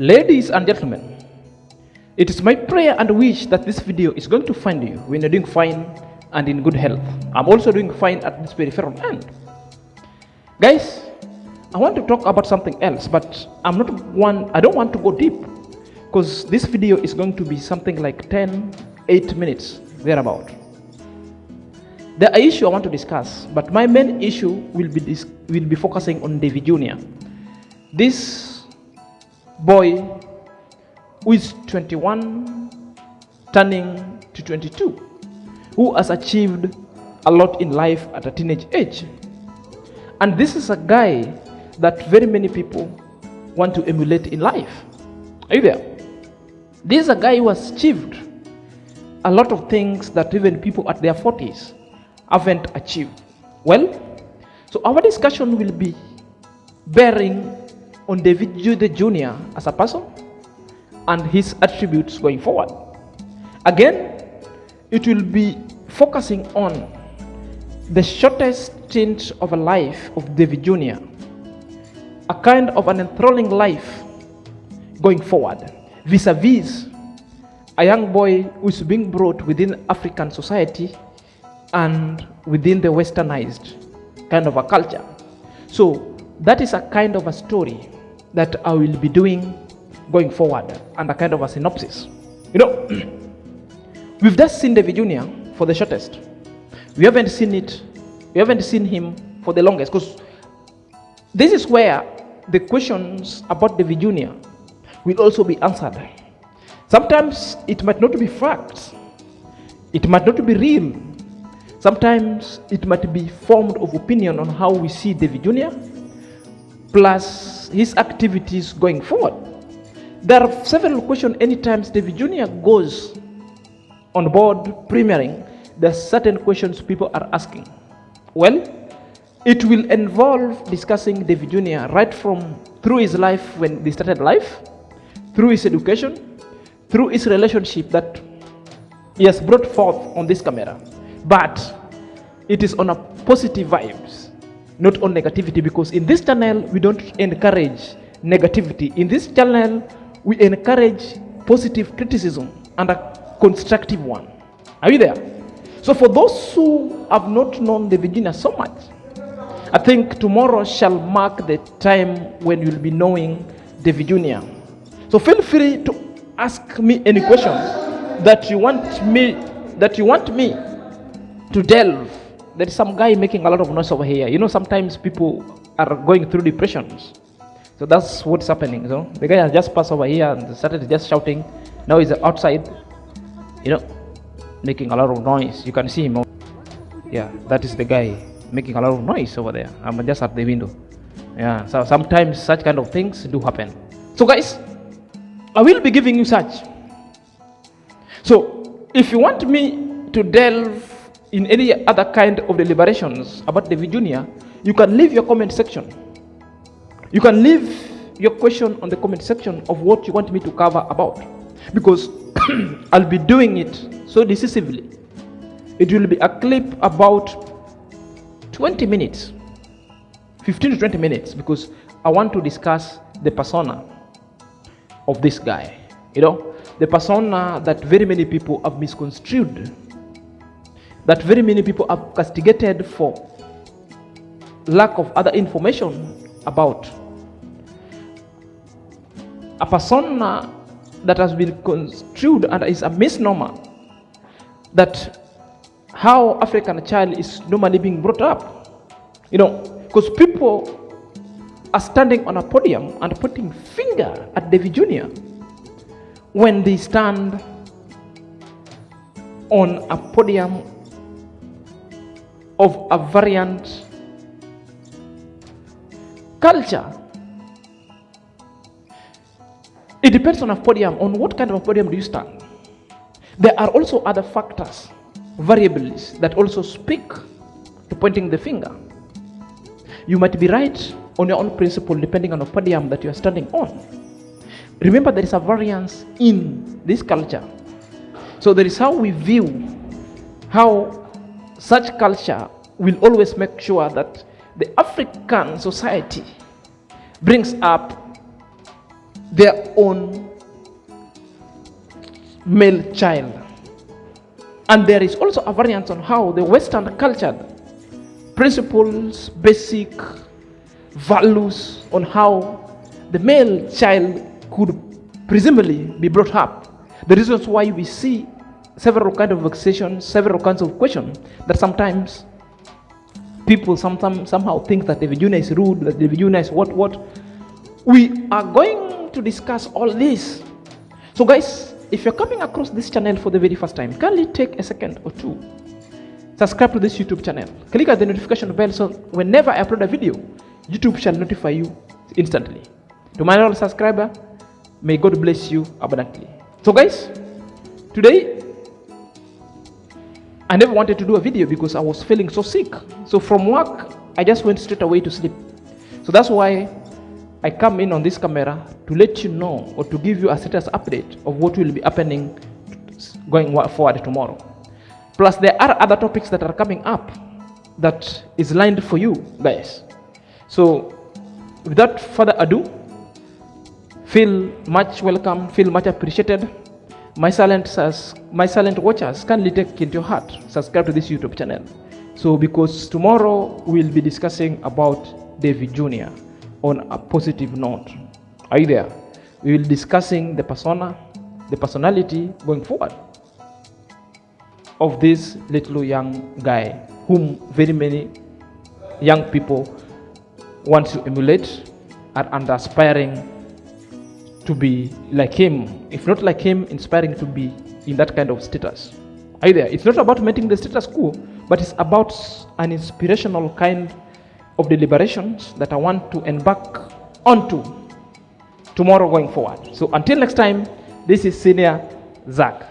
Ladies and gentlemen, it is my prayer and wish that this video is going to find you when you're doing fine and in good health. I'm also doing fine at this peripheral end. Guys, I want to talk about something else, but I don't want to go deep because this video is going to be something like 8 minutes, thereabout. There are issues I want to discuss, but my main issue will be focusing on Davy Jr. This boy who is 21 turning to 22, who has achieved a lot in life at a teenage age. And this is a guy that very many people want to emulate in life. Are you there? This is a guy who has achieved a lot of things that even people at their 40s haven't achieved. Well, so our discussion will be bearing on David Jr. as a person and his attributes going forward. Again, it will be focusing on the shortest stint of a life of David Jr., a kind of an enthralling life going forward, vis-a-vis a young boy who is being brought within African society and within the westernized kind of a culture. So that is a kind of a story that I will be doing going forward and a kind of a synopsis. You know, we've just seen David Jr. for the shortest. We haven't seen him for the longest, because this is where the questions about David Jr. will also be answered. Sometimes it might not be facts, it might not be real. Sometimes it might be formed of opinion on how we see David Jr. plus his activities going forward. There are several questions anytime David Jr. goes on board premiering. There are certain questions people are asking. Well, it will involve discussing David Jr. right from through his life when they started life, through his education, through his relationship that he has brought forth on this camera. But it is on a positive vibes, not on negativity, because in this channel we don't encourage negativity. In this channel we encourage positive criticism and a constructive one. Are you there? So for those who have not known David Jr. so much, I think tomorrow shall mark the time when you'll be knowing David Jr. So feel free to ask me any questions that you want me to delve. There is some guy making a lot of noise over here. You know, sometimes people are going through depressions. So that's what's happening. So the guy has just passed over here and started just shouting. Now he's outside, you know, making a lot of noise. You can see him. Yeah, that is the guy making a lot of noise over there. I'm just at the window. Yeah, so sometimes such kind of things do happen. So guys, I will be giving you such. So if you want me to delve in any other kind of deliberations about David Jr., you can leave your comment section. You can leave your question on the comment section of what you want me to cover about, because I'll be doing it so decisively. It will be a clip about 20 minutes, 15 to 20 minutes, because I want to discuss the persona of this guy. You know, the persona that very many people have misconstrued, that very many people have castigated for lack of other information about. A persona that has been construed and is a misnomer, that how African child is normally being brought up. You know, because people are standing on a podium and putting finger at David Jr. when they stand on a podium of a variant culture. It depends on a podium, on what kind of a podium do you stand. There are also other factors, variables that also speak to pointing the finger. You might be right on your own principle depending on the podium that you are standing on. Remember, there is a variance in this culture. So there is how we view how such culture will always make sure that the African society brings up their own male child. And there is also a variance on how the Western culture principles, basic values on how the male child could presumably be brought up. The reasons why we see several kinds of vexations, several kinds of questions that sometimes people somehow think that David Jr. is rude, that David Jr. is what. We are going to discuss all this. So guys, if you're coming across this channel for the very first time, kindly take a second or two. Subscribe to this YouTube channel. Click on the notification bell so whenever I upload a video, YouTube shall notify you instantly. To my loyal subscriber, may God bless you abundantly. So guys, today, I never wanted to do a video because I was feeling so sick. So from work, I just went straight away to sleep. So that's why I come in on this camera to let you know or to give you a status update of what will be happening going forward tomorrow. Plus, there are other topics that are coming up that is lined for you guys. So, without further ado, feel much welcome, feel much appreciated. My silent watchers, kindly take into your heart, subscribe to this YouTube channel. So, because tomorrow we'll be discussing about David Jr. on a positive note. Are you there? We will be discussing the persona, the personality going forward of this little young guy whom very many young people want to emulate and aspiring to be like him. If not like him, inspiring to be in that kind of status. Are you there? It's not about maintaining the status quo, but it's about an inspirational kind of deliberations that I want to embark onto tomorrow going forward. So until next time, this is Senior Zach.